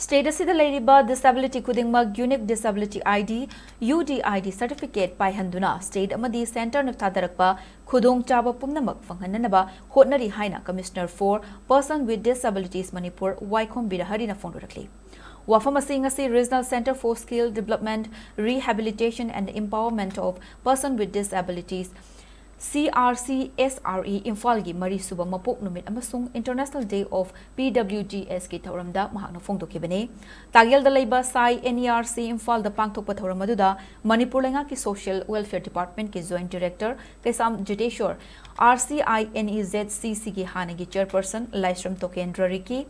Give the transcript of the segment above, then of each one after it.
State asida leiriba disability Khudingmak unique disability ID UDID certificate Paihanduna state amadi center na thadarakpa khudong chaba pumnamak fanghananaba Hotnari haina Commissioner for Person with Disabilities Manipur Birahari na phondorakli. Wafam asi Regional Center for Skill Development, Rehabilitation and Empowerment of Person with Disabilities CRCSRE Imphal gi Mari Suba Mapok Numit amasung International Day of PWDS ki thauramda mahakna phongdokibani Tagyal da leiba Sai NERC Imphal da pangthokpa thauram aduda Manipur lenga ki Social Welfare Department ki Joint Director Kaisam Judeshwar RCINEZCC ki hanagi Chairperson Laisram Tokendra Riki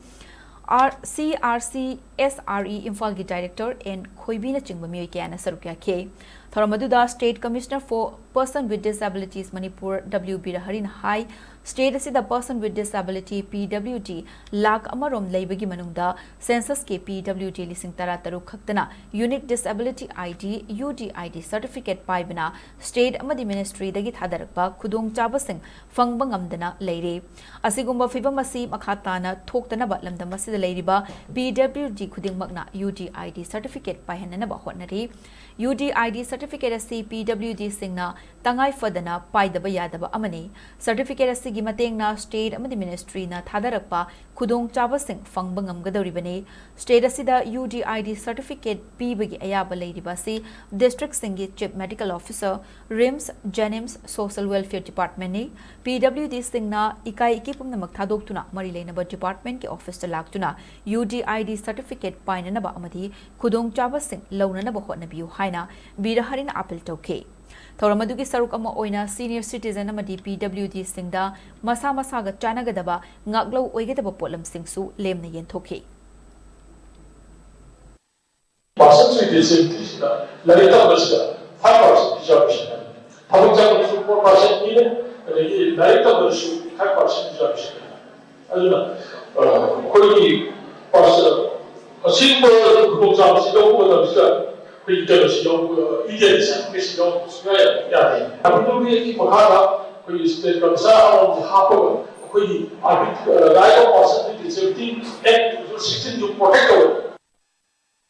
CRCSRE Imphal ki Director and Khoibina Chingba Miyoi Kiana Sarukya K Thoramaduda State Commissioner for Person with Disabilities Manipur W. Birahari High State asi the Person with Disability PWD Lak Amarom Laibagi Manungda Census K PWD Lising Tara Taru Khaktana Unique Disability ID UDID Certificate Paibana State Amadi Ministry Dagi Thadarakpa Khudong Chabasing Fangbangam Leire Asigumba Fibamasi Makhatana Toktana Batlam Masi the Lairiba PWD Khudingmak UDID Certificate Paihanduna Hotnari UDID Certificate asi PWD Singna Tangai Fadana Paidaba Yadaba Amani Certificate asi Gimateng na State Amadi Ministry na Thadarakpa Khudong Chabasing Fangbangam Gadoribane State asida UDID Certificate Pibagi Ayaba Lairiba si District Singi Chief Medical Officer RIMS Jenims Social Welfare Department ni PWD Singna Ikai Ikipum na Magthadoktuna Marilainaba Department ki Office ta Laktuna UDID Certificate Painanaba Amadi Khudong Chabasing Launanaba Hotnabiu Haina Birahari na appeal toke Thoramadugi saruk ama oina senior citizen amadi PWD singda masa masaga chanagadaba ngaklo oigadaba polam singsu lemna yenthoke Person with disabilities lalita basida 5% reservation thawjang su 4% ni lalita basu 5% reservation aduna koi person asimbo khudongchab sido bodamsa we tell us your idiots, Miss Young, Yadi. I'm going to be we state on the harbor, we are right of possibility 17 and 16 to protect our